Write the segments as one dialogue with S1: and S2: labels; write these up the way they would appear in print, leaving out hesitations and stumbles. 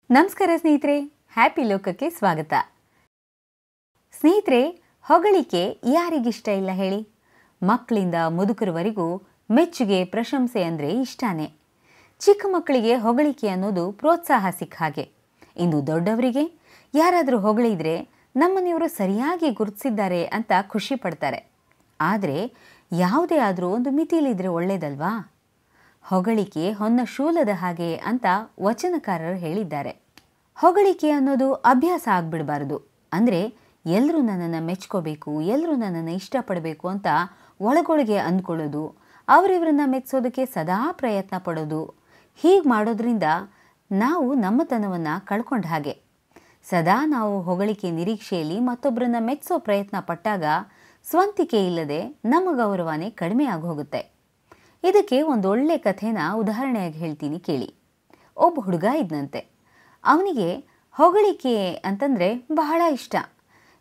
S1: ನಮಸ್ಕಾರ ಸ್ನೇಹಿತರೆ, ಹ್ಯಾಪಿ ಲೋಕಕ್ಕೆ ಸ್ವಾಗತ. ಸ್ನೇಹಿತರೆ, ಹೊಗಳಿಕೆ ಯಾರಿಗಿಷ್ಟ ಇಲ್ಲ ಹೇಳಿ? ಮಕ್ಕಳಿಂದ ಮುದುಕರವರೆಗೂ ಮೆಚ್ಚುಗೆ, ಪ್ರಶಂಸೆ ಅಂದರೆ ಇಷ್ಟಾನೇ. ಚಿಕ್ಕ ಮಕ್ಕಳಿಗೆ ಹೊಗಳಿಕೆ ಅನ್ನೋದು ಪ್ರೋತ್ಸಾಹ ಸಿಕ್ಕ ಹಾಗೆ. ಇನ್ನು ದೊಡ್ಡವರಿಗೆ ಯಾರಾದರೂ ಹೊಗಳಿದ್ರೆ ನಮ್ಮನೆಯವರು ಸರಿಯಾಗಿ ಗುರುತಿಸಿದ್ದಾರೆ ಅಂತ ಖುಷಿ ಪಡ್ತಾರೆ. ಆದರೆ ಯಾವುದೇ ಆದರೂ ಒಂದು ಮಿತಿಲಿದ್ರೆ ಒಳ್ಳೇದಲ್ವಾ? ಹೊಗಳಿಕೆ ಹೊನ್ನ ಶೂಲದ ಹಾಗೆ ಅಂತ ವಚನಕಾರರು ಹೇಳಿದ್ದಾರೆ. ಹೊಗಳಿಕೆ ಅನ್ನೋದು ಅಭ್ಯಾಸ ಆಗ್ಬಿಡಬಾರ್ದು. ಅಂದರೆ ಎಲ್ಲರೂ ನನ್ನನ್ನು ಮೆಚ್ಕೋಬೇಕು, ಎಲ್ಲರೂ ನನ್ನನ್ನು ಇಷ್ಟಪಡಬೇಕು ಅಂತ ಒಳಗೊಳಗೆ ಅಂದ್ಕೊಳ್ಳೋದು, ಅವರಿವರನ್ನ ಮೆಚ್ಚೋದಕ್ಕೆ ಸದಾ ಪ್ರಯತ್ನ ಪಡೋದು. ಹೀಗೆ ಮಾಡೋದ್ರಿಂದ ನಾವು ನಮ್ಮತನವನ್ನು ಕಳ್ಕೊಂಡ ಹಾಗೆ. ಸದಾ ನಾವು ಹೊಗಳಿಕೆ ನಿರೀಕ್ಷೆಯಲ್ಲಿ ಮತ್ತೊಬ್ಬರನ್ನ ಮೆಚ್ಚೋ ಪ್ರಯತ್ನ ಪಟ್ಟಾಗ ಸ್ವಂತಿಕೆ ಇಲ್ಲದೆ ನಮ್ಮ ಗೌರವನೇ ಕಡಿಮೆ ಆಗೋಗುತ್ತೆ. ಇದಕ್ಕೆ ಒಂದೊಳ್ಳೆ ಕಥೆನ ಉದಾಹರಣೆಯಾಗಿ ಹೇಳ್ತೀನಿ ಕೇಳಿ. ಒಬ್ಬ ಹುಡುಗ ಇದ್ನಂತೆ. ಅವನಿಗೆ ಹೊಗಳಿಕೆ ಅಂತಂದರೆ ಬಹಳ ಇಷ್ಟ.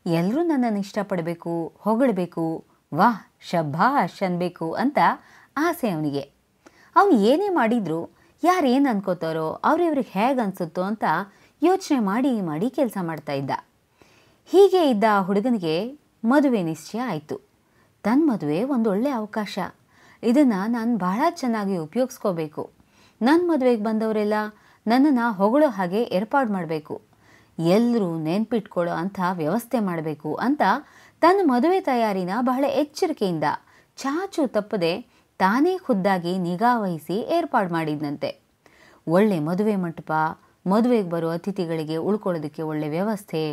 S1: ಎಲ್ಲರೂ ನನ್ನನ್ನು ಇಷ್ಟಪಡಬೇಕು, ಹೊಗಳಬೇಕು, ವಾಹ್ ಶಭಾಷ್ ಅನ್ಬೇಕು ಅಂತ ಆಸೆ ಅವನಿಗೆ. ಅವನು ಏನೇ ಮಾಡಿದರೂ ಯಾರೇನು ಅನ್ಕೋತಾರೋ, ಅವ್ರಿವ್ರಿಗೆ ಹೇಗೆ ಅನಿಸುತ್ತೋ ಅಂತ ಯೋಚನೆ ಮಾಡಿ ಮಾಡಿ ಕೆಲಸ ಮಾಡ್ತಾ ಇದ್ದ. ಹೀಗೆ ಇದ್ದ ಆ ಹುಡುಗನಿಗೆ ಮದುವೆ ನಿಶ್ಚಯ ಆಯಿತು. ತನ್ನ ಮದುವೆ ಒಂದೊಳ್ಳೆ ಅವಕಾಶ. ಇದನ್ನು ನಾನು ಬಹಳ ಚೆನ್ನಾಗಿ ಉಪಯೋಗಿಸ್ಕೋಬೇಕು. ನನ್ನ ಮದುವೆಗೆ ಬಂದವರೆಲ್ಲ ನನ್ನನ್ನು ಹೊಗಳೋ ಹಾಗೆ ಏರ್ಪಾಡು ಮಾಡಬೇಕು, ಎಲ್ಲರೂ ನೆನ್ಪಿಟ್ಕೊಳ್ಳೋ ಅಂಥ ವ್ಯವಸ್ಥೆ ಮಾಡಬೇಕು ಅಂತ ತನ್ನ ಮದುವೆ ತಯಾರಿನ ಬಹಳ ಎಚ್ಚರಿಕೆಯಿಂದ ಚಾಚು ತಪ್ಪದೆ ತಾನೇ ಖುದ್ದಾಗಿ ನಿಗಾ ವಹಿಸಿ ಏರ್ಪಾಡು ಮಾಡಿದ್ನಂತೆ. ಒಳ್ಳೆ ಮದುವೆ ಮಂಟಪ, ಮದುವೆಗೆ ಬರೋ ಅತಿಥಿಗಳಿಗೆ ಉಳ್ಕೊಳ್ಳೋದಕ್ಕೆ ಒಳ್ಳೆ ವ್ಯವಸ್ಥೆ,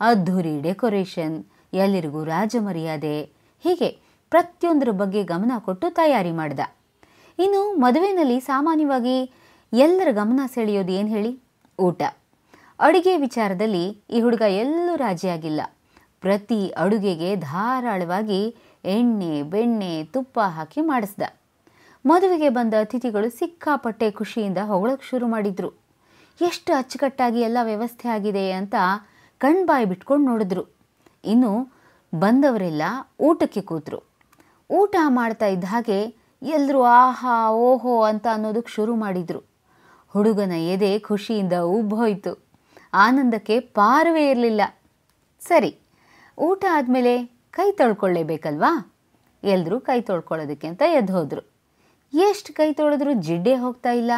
S1: ಅದ್ಧೂರಿ ಡೆಕೋರೇಷನ್, ಎಲ್ಲರಿಗೂ ರಾಜಮರ್ಯಾದೆ, ಹೀಗೆ ಪ್ರತಿಯೊಂದರ ಬಗ್ಗೆ ಗಮನ ಕೊಟ್ಟು ತಯಾರಿ ಮಾಡಿದ. ಇನ್ನು ಮದುವೆಯಲ್ಲಿ ಸಾಮಾನ್ಯವಾಗಿ ಎಲ್ಲರ ಗಮನ ಸೆಳೆಯೋದು ಏನು ಹೇಳಿ? ಊಟ. ಅಡುಗೆ ವಿಚಾರದಲ್ಲಿ ಈ ಹುಡುಗ ಎಲ್ಲೂ ರಾಜಿಯಾಗಿಲ್ಲ. ಪ್ರತಿ ಅಡುಗೆಗೆ ಧಾರಾಳವಾಗಿ ಎಣ್ಣೆ, ಬೆಣ್ಣೆ, ತುಪ್ಪ ಹಾಕಿ ಮಾಡಿಸ್ದ. ಮದುವೆಗೆ ಬಂದ ಅತಿಥಿಗಳು ಸಿಕ್ಕಾಪಟ್ಟೆ ಖುಷಿಯಿಂದ ಹೊಗಳಕ್ಕೆ ಶುರು ಮಾಡಿದ್ರು. ಎಷ್ಟು ಅಚ್ಚುಕಟ್ಟಾಗಿ ಎಲ್ಲ ವ್ಯವಸ್ಥೆ ಆಗಿದೆ ಅಂತ ಕಣ್ಬಾಯಿ ಬಿಟ್ಕೊಂಡು ನೋಡಿದ್ರು. ಇನ್ನು ಬಂದವರೆಲ್ಲ ಊಟಕ್ಕೆ ಕೂತರು. ಊಟ ಮಾಡ್ತಾ ಇದ್ದ ಹಾಗೆ ಎಲ್ಲರೂ ಆಹಾ ಓಹೋ ಅಂತ ಅನ್ನೋದಕ್ಕೆ ಶುರು ಮಾಡಿದರು. ಹುಡುಗನ ಎದೆ ಖುಷಿಯಿಂದ ಉಬ್ಬೋಯ್ತು. ಆನಂದಕ್ಕೆ ಪಾರವೇ ಇರಲಿಲ್ಲ. ಸರಿ, ಊಟ ಆದಮೇಲೆ ಕೈ ತೊಳ್ಕೊಳ್ಳೇಬೇಕಲ್ವಾ? ಎಲ್ಲರೂ ಕೈ ತೊಳ್ಕೊಳ್ಳೋದಕ್ಕೆ ಅಂತ ಎದ್ದು ಹೋದರು. ಎಷ್ಟು ಕೈ ತೊಳೆದ್ರೂ ಜಿಡ್ಡೇ ಹೋಗ್ತಾ ಇಲ್ಲ.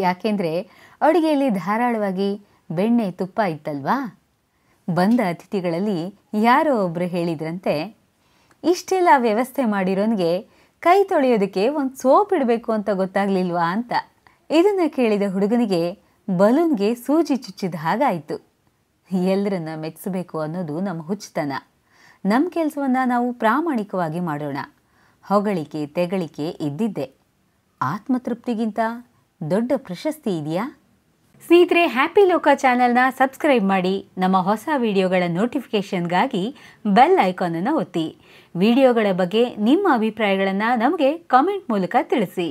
S1: ಯಾಕೆಂದರೆ ಅಡುಗೆಯಲ್ಲಿ ಧಾರಾಳವಾಗಿ ಬೆಣ್ಣೆ, ತುಪ್ಪ ಇತ್ತಲ್ವಾ? ಬಂದ ಅತಿಥಿಗಳಲ್ಲಿ ಯಾರೋ ಒಬ್ಬರು ಹೇಳಿದ್ರಂತೆ, ಇಷ್ಟೆಲ್ಲ ವ್ಯವಸ್ಥೆ ಮಾಡಿರೋನಿಗೆ ಕೈ ತೊಳೆಯೋದಕ್ಕೆ ಒಂದು ಸೋಪ್ ಇಡಬೇಕು ಅಂತ ಗೊತ್ತಾಗ್ಲಿಲ್ವಾ ಅಂತ. ಇದನ್ನು ಕೇಳಿದ ಹುಡುಗನಿಗೆ ಬಲೂನ್ಗೆ ಸೂಜಿ ಚುಚ್ಚಿದ ಹಾಗಾಯಿತು. ಎಲ್ಲರನ್ನ ಮೆಚ್ಚಿಸಬೇಕು ಅನ್ನೋದು ನಮ್ಮ ಹುಚ್ಚುತನ. ನಮ್ಮ ಕೆಲಸವನ್ನು ನಾವು ಪ್ರಾಮಾಣಿಕವಾಗಿ ಮಾಡೋಣ. ಹೊಗಳಿಕೆ, ತೆಗಳಿಕೆ ಇದ್ದಿದ್ದೆ. ಆತ್ಮತೃಪ್ತಿಗಿಂತ ದೊಡ್ಡ ಪ್ರಶಸ್ತಿ ಇದೆಯಾ? ಸ್ನೇಹಿತರೆ, ಹ್ಯಾಪಿ ಲೋಕ ಚಾನಲ್ನ ಸಬ್ಸ್ಕ್ರೈಬ್ ಮಾಡಿ. ನಮ್ಮ ಹೊಸ ವಿಡಿಯೋಗಳ ನೋಟಿಫಿಕೇಷನ್ಗಾಗಿ ಬೆಲ್ ಐಕಾನನ್ನು ಒತ್ತಿ. ವಿಡಿಯೋಗಳ ಬಗ್ಗೆ ನಿಮ್ಮ ಅಭಿಪ್ರಾಯಗಳನ್ನು ನಮಗೆ ಕಾಮೆಂಟ್ ಮೂಲಕ ತಿಳಿಸಿ.